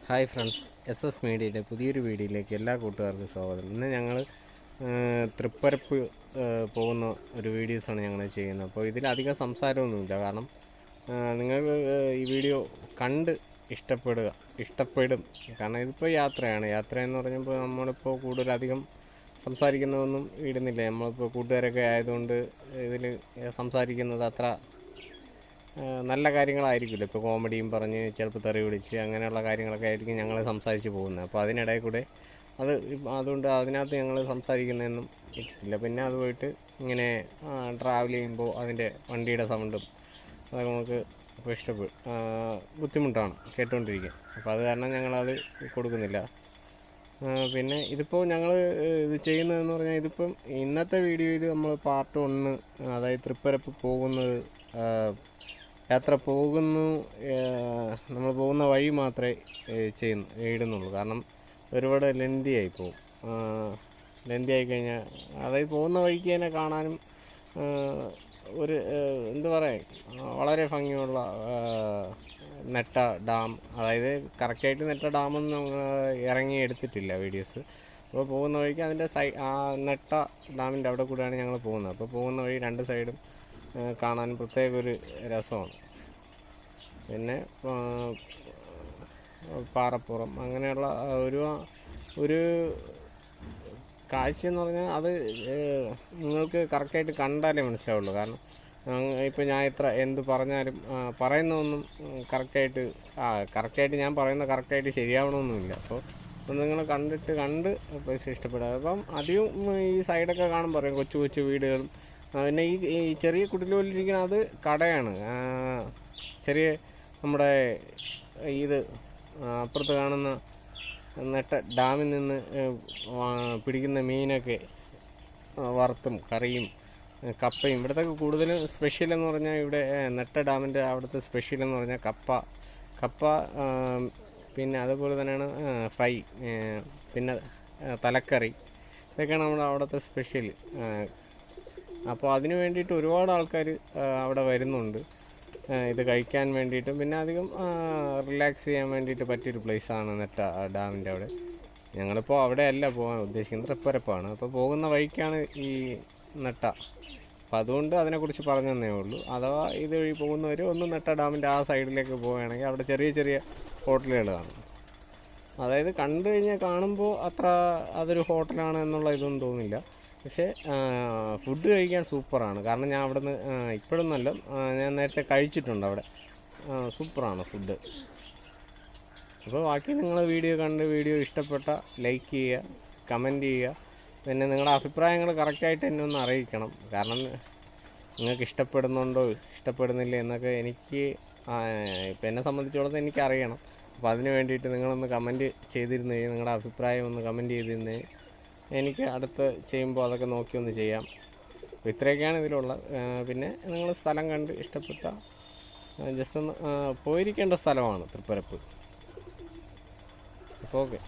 Hi friends, SS മീഡിയയുടെ പുതിയൊരു വീഡിയോയിലേക്ക് എല്ലാ കൂട്ടുകാർക്കും സ്വാഗതം. ഇന്ന് ഞങ്ങൾ തൃപ്പരപ്പ് പോകുന്ന ഒരു വീഡിയോസാണ് ഞങ്ങൾ ചെയ്യുന്നത്. അപ്പോൾ ഇതിലധികം സംസാരമൊന്നുമില്ല, കാരണം നിങ്ങൾ ഈ വീഡിയോ കണ്ട് ഇഷ്ടപ്പെടും. കാരണം ഇതിപ്പോൾ യാത്രയെന്ന് പറഞ്ഞപ്പോൾ നമ്മളിപ്പോൾ കൂടുതലധികം സംസാരിക്കുന്നതൊന്നും ഇടുന്നില്ല. നമ്മളിപ്പോൾ കൂട്ടുകാരൊക്കെ ആയതുകൊണ്ട് ഇതിൽ സംസാരിക്കുന്നത് അത്ര നല്ല കാര്യങ്ങളായിരിക്കില്ല. ഇപ്പോൾ കോമഡിയും പറഞ്ഞ് ചിലപ്പോൾ തെറി വിളിച്ച് അങ്ങനെയുള്ള കാര്യങ്ങളൊക്കെ ആയിരിക്കും ഞങ്ങൾ സംസാരിച്ച് പോകുന്നത്. അപ്പോൾ അതിനിടയിൽ കൂടെ അതുകൊണ്ട് അതിനകത്ത് ഞങ്ങൾ സംസാരിക്കുന്നതൊന്നും ഇട്ടിട്ടില്ല. പിന്നെ അത് പോയിട്ട് ഇങ്ങനെ ട്രാവൽ ചെയ്യുമ്പോൾ അതിൻ്റെ വണ്ടിയുടെ സൗണ്ടും അതൊക്കെ നമുക്ക് ഇപ്പോൾ ബുദ്ധിമുട്ടാണ് കേട്ടുകൊണ്ടിരിക്കുക. അപ്പോൾ അത് കാരണം ഞങ്ങളത് കൊടുക്കുന്നില്ല. പിന്നെ ഇതിപ്പോൾ ഞങ്ങൾ ഇത് ചെയ്യുന്നതെന്ന് പറഞ്ഞാൽ, ഇതിപ്പം ഇന്നത്തെ വീഡിയോയിൽ നമ്മൾ പാർട്ട് 1, അതായത് തൃപ്പരപ്പ് പോകുന്നത്, യാത്ര നമ്മൾ പോകുന്ന വഴി മാത്രമേ ഇടുന്നുള്ളൂ. കാരണം ഒരുപാട് ലെന്തിയായി പോകും. ലെന്തിയായി കഴിഞ്ഞാൽ, അതായത് പോകുന്ന വഴിക്ക് തന്നെ കാണാനും ഒരു എന്ത് പറയുക, വളരെ ഭംഗിയുള്ള നെട്ട ഡാം, അതായത് കറക്റ്റായിട്ട് നെട്ട ഡാമൊന്നും ഇറങ്ങി എടുത്തിട്ടില്ല വീഡിയോസ്. അപ്പോൾ പോകുന്ന വഴിക്ക് അതിൻ്റെ നെട്ട ഡാമിൻ്റെ അവിടെ കൂടെയാണ് ഞങ്ങൾ പോകുന്നത്. അപ്പോൾ പോകുന്ന വഴി രണ്ട് സൈഡും കാണാൻ പ്രത്യേക ഒരു രസമാണ്. പിന്നെ പാറപ്പുറം അങ്ങനെയുള്ള ഒരു കാഴ്ചയെന്ന് പറഞ്ഞാൽ അത് നിങ്ങൾക്ക് കറക്റ്റായിട്ട് കണ്ടാലേ മനസ്സിലാവുള്ളൂ. കാരണം ഇപ്പോൾ ഞാൻ എന്ത് പറഞ്ഞാലും പറയുന്നതൊന്നും കറക്റ്റായിട്ട് ഞാൻ പറയുന്ന കറക്റ്റായിട്ട് ശരിയാവണമെന്നില്ല. അപ്പോൾ നിങ്ങൾ കണ്ട് പൈസ ഇഷ്ടപ്പെടുക. അപ്പം അധികം ഈ സൈഡൊക്കെ കാണുമ്പോൾ പറയും കൊച്ചു കൊച്ചു വീടുകളും, പിന്നെ ഈ ചെറിയ കുടിലുപോലിരിക്കുന്ന അത് കടയാണ്. ചെറിയ നമ്മുടെ അപ്പുറത്ത് കാണുന്ന നെട്ട ഡാമിൽ നിന്ന് പിടിക്കുന്ന മീനൊക്കെ വറുത്തും കറിയും കപ്പയും. ഇവിടുത്തെ കൂടുതലും സ്പെഷ്യലെന്ന് പറഞ്ഞാൽ, ഇവിടെ നെട്ട ഡാമിൻ്റെ അവിടുത്തെ സ്പെഷ്യലെന്ന് പറഞ്ഞാൽ കപ്പ, പിന്നെ അതുപോലെ തന്നെയാണ് ഫ്രൈ, പിന്നെ തലക്കറി, ഇതൊക്കെയാണ് നമ്മുടെ അവിടുത്തെ സ്പെഷ്യൽ. അപ്പോൾ അതിന് വേണ്ടിയിട്ട് ഒരുപാട് ആൾക്കാർ അവിടെ വരുന്നുണ്ട് ഇത് കഴിക്കാൻ വേണ്ടിയിട്ടും. പിന്നെ അധികം റിലാക്സ് ചെയ്യാൻ വേണ്ടിയിട്ട് പറ്റിയൊരു പ്ലേസാണ് നെട്ട ഡാമിൻ്റെ അവിടെ. ഞങ്ങളിപ്പോൾ അവിടെയല്ല പോകാൻ ഉദ്ദേശിക്കുന്നത്, തൃപ്പരപ്പാണ്. അപ്പോൾ പോകുന്ന വഴിക്കാണ് ഈ നെട്ട. അപ്പോൾ അതുകൊണ്ട് അതിനെക്കുറിച്ച് പറഞ്ഞു തന്നേ ഉള്ളൂ. അഥവാ ഇത് വഴി പോകുന്നവർ ഒന്ന് നെട്ട ഡാമിൻ്റെ ആ സൈഡിലേക്ക് പോവുകയാണെങ്കിൽ അവിടെ ചെറിയ ചെറിയ ഹോട്ടലുകൾ കാണും. അതായത് കണ്ടു കഴിഞ്ഞാൽ കാണുമ്പോൾ അത്ര അതൊരു ഹോട്ടലാണ് എന്നുള്ള ഇതൊന്നും തോന്നില്ല. പക്ഷേ ഫുഡ് കഴിക്കാൻ സൂപ്പറാണ്. കാരണം ഞാൻ അവിടെ നിന്ന് ഇപ്പോഴൊന്നുമല്ല, ഞാൻ നേരത്തെ കഴിച്ചിട്ടുണ്ട് അവിടെ. സൂപ്പറാണ് ഫുഡ്. അപ്പോൾ ബാക്കി നിങ്ങൾ വീഡിയോ ഇഷ്ടപ്പെട്ട ലൈക്ക് ചെയ്യുക, കമൻറ്റ് ചെയ്യുക. പിന്നെ നിങ്ങളുടെ അഭിപ്രായങ്ങൾ കറക്റ്റായിട്ട് എന്നെ ഒന്ന് അറിയിക്കണം. കാരണം നിങ്ങൾക്ക് ഇഷ്ടപ്പെടുന്നുണ്ടോ ഇഷ്ടപ്പെടുന്നില്ല എന്നൊക്കെ എനിക്ക് ഇപ്പം എന്നെ സംബന്ധിച്ചിടത്തോളം എനിക്കറിയണം. അപ്പോൾ അതിന് വേണ്ടിയിട്ട് നിങ്ങളൊന്ന് കമൻറ്റ് ചെയ്തിരുന്നു കഴിഞ്ഞാൽ, നിങ്ങളുടെ അഭിപ്രായം ഒന്ന് കമൻറ്റ് ചെയ്തിരുന്നു എനിക്ക് അടുത്ത് ചെയ്യുമ്പോൾ അതൊക്കെ നോക്കി ഒന്ന് ചെയ്യാം. അപ്പോൾ ഇത്രയൊക്കെയാണ് ഇതിലുള്ള. പിന്നെ നിങ്ങൾ സ്ഥലം കണ്ട് ഇഷ്ടപ്പെട്ട ജസ്റ്റ് ഒന്ന് പോയിരിക്കേണ്ട സ്ഥലമാണ് തൃപ്പരപ്പ്. അപ്പോൾ ഓക്കെ.